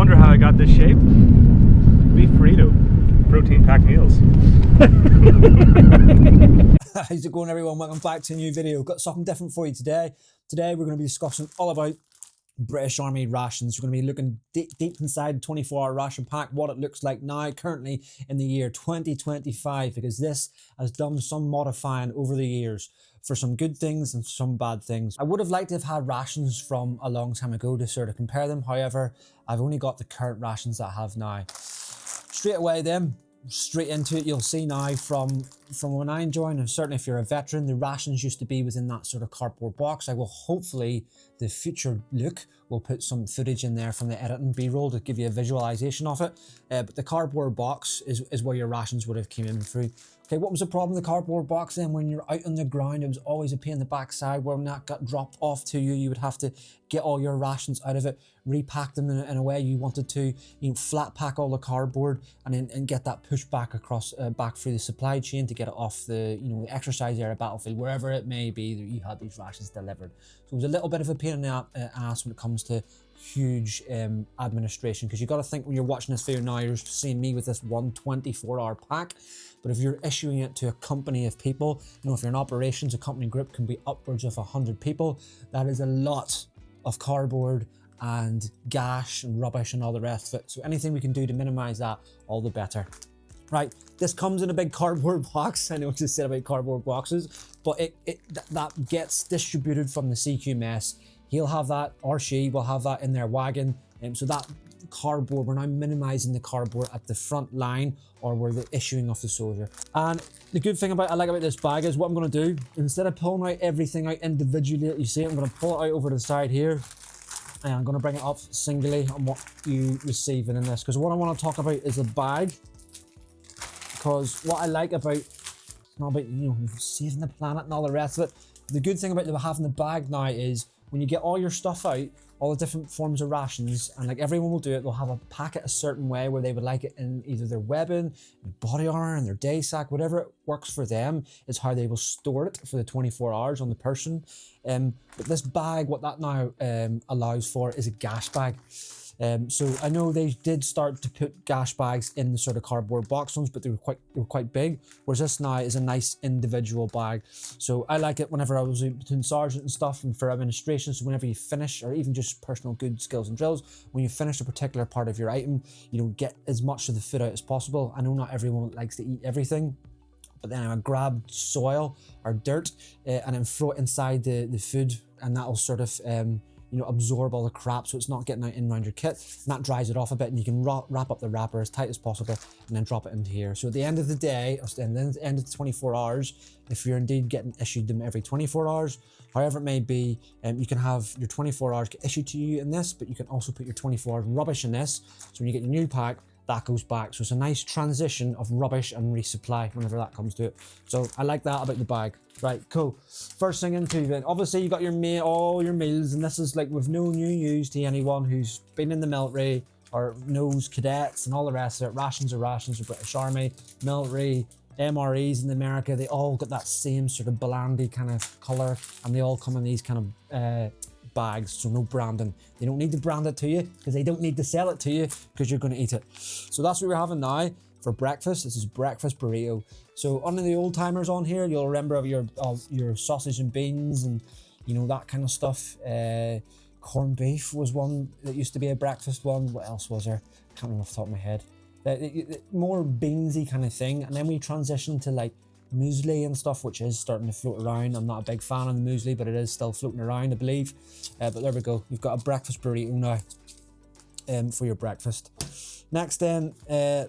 wonder how I got this shape. Beef burrito, protein packed meals. How's it going, everyone? Welcome back to a new video. Got something different for you today. Today we're going to be discussing all about British Army rations. We're going to be looking deep inside the 24-hour ration pack, what it looks like now, currently in the year 2025, because this has done some modifying over the years for some good things and some bad things. I would have liked to have had rations from a long time ago to sort of compare them. However, I've only got the current rations that I have now. Straight away then, straight into it, you'll see now from when I joined, and certainly if you're a veteran, the rations used to be within that sort of cardboard box. I will hopefully, the future look, will put some footage in there from the editing B-roll to give you a visualization of it. But the cardboard box is where your rations would have came in through. Okay, what was the problem with the cardboard box then? When you're out on the ground, it was always a pain in the backside where when that got dropped off to you, you would have to get all your rations out of it, repack them in a way you wanted to, flat pack all the cardboard and then get that pushed back across, back through the supply chain to get it off the, the exercise area, battlefield, wherever it may be that you had these rations delivered. So it was a little bit of a pain in the ass when it comes to huge administration, because you got to think when you're watching this video now, you're seeing me with this 124-hour pack. But if you're issuing it to a company of people, if you're in operations, a company group can be upwards of 100 people. That is a lot of cardboard and gash and rubbish and all the rest of it. So anything we can do to minimize that, all the better. Right, this comes in a big cardboard box. I know what to say about cardboard boxes, but that gets distributed from the CQMS. He'll have that, or she will have that in their wagon. So that cardboard, we're now minimizing the cardboard at the front line, or we're the issuing of the soldier. And the good thing I like about this bag is what I'm going to do, instead of pulling out everything out individually that you see, I'm going to pull it out over the side here, and I'm going to bring it up singly on what you receive in this. Because what I want to talk about is the bag, because what I like about, it's not about saving the planet and all the rest of it. The good thing about having the bag now is when you get all your stuff out, all the different forms of rations, and like everyone will do it, they'll have a packet a certain way where they would like it in either their weapon, their body armor, and their day sack, whatever it works for them is how they will store it for the 24 hours on the person. But this bag, what that now allows for is a gash bag. So I know they did start to put gash bags in the sort of cardboard box ones, but they were quite big, whereas this now is a nice individual bag. So I like it whenever I was between sergeant and stuff and for administration. So whenever you finish, or even just personal good skills and drills, when you finish a particular part of your item, get as much of the food out as possible. I know not everyone likes to eat everything, but then I would grab soil or dirt and then throw it inside the food, and that'll sort of absorb all the crap, so it's not getting out in around your kit, and that dries it off a bit, and you can wrap up the wrapper as tight as possible and then drop it into here. So at the end of the day, or at the end of the 24 hours, if you're indeed getting issued them every 24 hours, however it may be, you can have your 24 hours get issued to you in this, but you can also put your 24 hours rubbish in this, so when you get your new pack, that goes back. So it's a nice transition of rubbish and resupply whenever that comes to it. So I like that about the bag. Right, cool. First thing into then, obviously you got all your meals, and this is like with no new news to anyone who's been in the military or knows cadets and all the rest of it. Rations are rations, the British Army, military, MREs in America, they all got that same sort of blandy kind of colour, and they all come in these kind of bags, so no branding. They don't need to brand it to you because they don't need to sell it to you because you're going to eat it. So that's what we're having now for breakfast. This is breakfast burrito. So under the old timers on here, you'll remember of your sausage and beans and that kind of stuff. Corned beef was one that used to be a breakfast one. What else was there? Can't remember off the top of my head. More beansy kind of thing, and then we transitioned to like muesli and stuff, which is starting to float around. I'm not a big fan of the muesli, but it is still floating around, I believe. But there we go. You've got a breakfast burrito now for your breakfast. Next then,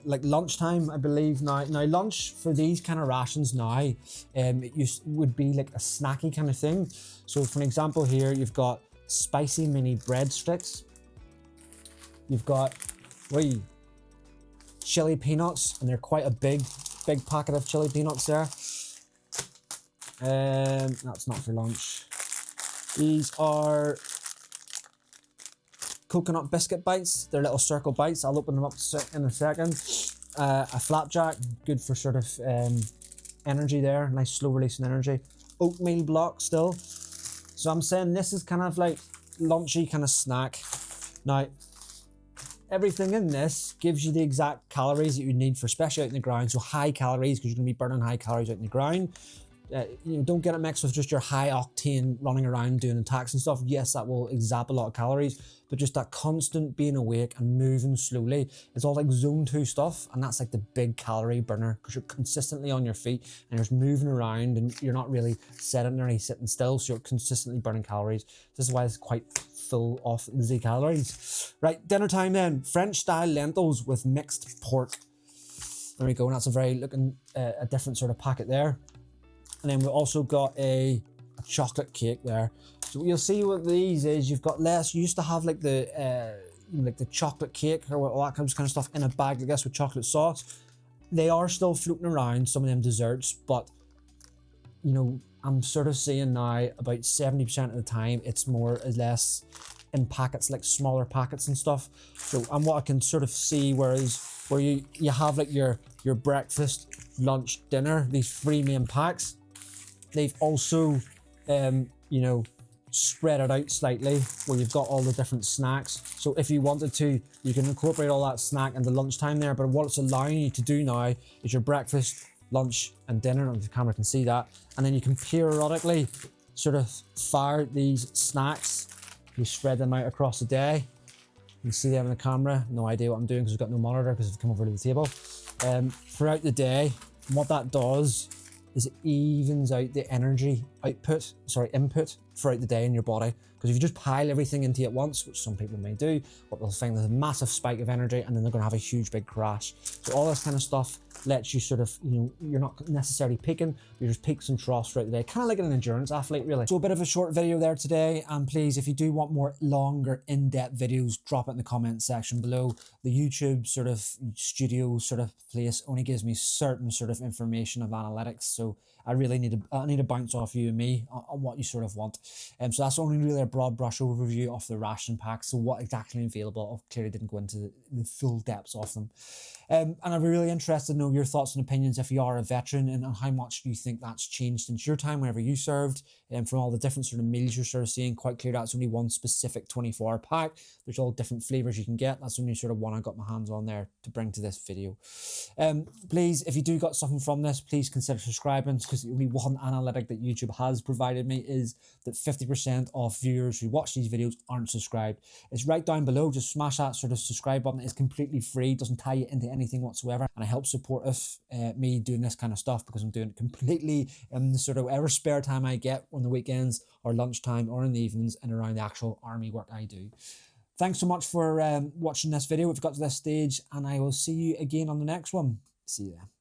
like lunchtime, I believe now lunch for these kind of rations now, it would be like a snacky kind of thing. So for an example here, you've got spicy mini breadsticks. You've got chili peanuts, and they're quite a big packet of chili peanuts there. That's not for lunch. These are coconut biscuit bites. They're little circle bites. I'll open them up in a second. A flapjack, good for sort of energy there, nice slow releasing energy. Oatmeal block still. So I'm saying this is kind of like lunchy kind of snack. Now, everything in this gives you the exact calories that you need for, especially out in the ground. So high calories, because you're going to be burning high calories out in the ground. Don't get it mixed with just your high octane running around doing attacks and stuff. Yes, that will zap a lot of calories, but just that constant being awake and moving slowly, it's all like zone 2 stuff, and that's like the big calorie burner, because you're consistently on your feet and you're just moving around and you're not really sedentary sitting still, so you're consistently burning calories. This is why it's quite full of the calories. Right, dinner time then. French style lentils with mixed pork. There we go, and that's a very a different sort of packet there. And then we've also got a chocolate cake there. So you'll see what these is, you've got less. You used to have like the chocolate cake or all that kind of stuff in a bag like this with chocolate sauce. They are still floating around, some of them desserts, but you know, I'm sort of seeing now about 70% of the time it's more or less in packets, like smaller packets and stuff. So, and what I can sort of see, where you have like your breakfast, lunch, dinner, these 3 main packs. They've also, you know, spread it out slightly where you've got all the different snacks. So if you wanted to, you can incorporate all that snack into lunchtime there. But what it's allowing you to do now is your breakfast, lunch, and dinner. I don't know if the camera can see that. And then you can periodically sort of fire these snacks. You spread them out across the day. You can see them in the camera. No idea what I'm doing because I've got no monitor because I've come over to the table. Throughout the day, what that does is it evens out the energy input throughout the day in your body. Because if you just pile everything into it at once, which some people may do, what they'll find is a massive spike of energy, and then they're going to have a huge big crash. So all this kind of stuff lets you sort of, you know, you're not necessarily peaking, you're just peaks and troughs throughout the day, kind of like an endurance athlete really. So a bit of a short video there today, and please, if you do want more longer in-depth videos, drop it in the comment section below. The YouTube sort of studio sort of place only gives me certain sort of information of analytics, so I really need to bounce off you and me on what you sort of want. So that's only really a broad brush overview of the ration pack. So what exactly available, I clearly didn't go into the full depths of them. And I'd be really interested to know your thoughts and opinions if you are a veteran, and how much do you think that's changed since your time whenever you served, and from all the different sort of meals you're sort of seeing. Quite clear that's only one specific 24-hour pack. There's all different flavors you can get. That's only sort of one I got my hands on there to bring to this video. Please, if you do got something from this, please consider subscribing, because the only one analytic that YouTube has provided me is that 50% of viewers who watch these videos aren't subscribed. It's right down below. Just smash that sort of subscribe button. It's completely free, doesn't tie you into anything whatsoever, and it helps support me doing this kind of stuff, because I'm doing it completely in the sort of whatever spare time I get on the weekends or lunchtime or in the evenings and around the actual army work I do. Thanks so much for watching this video. We've got to this stage, and I will see you again on the next one. See you then.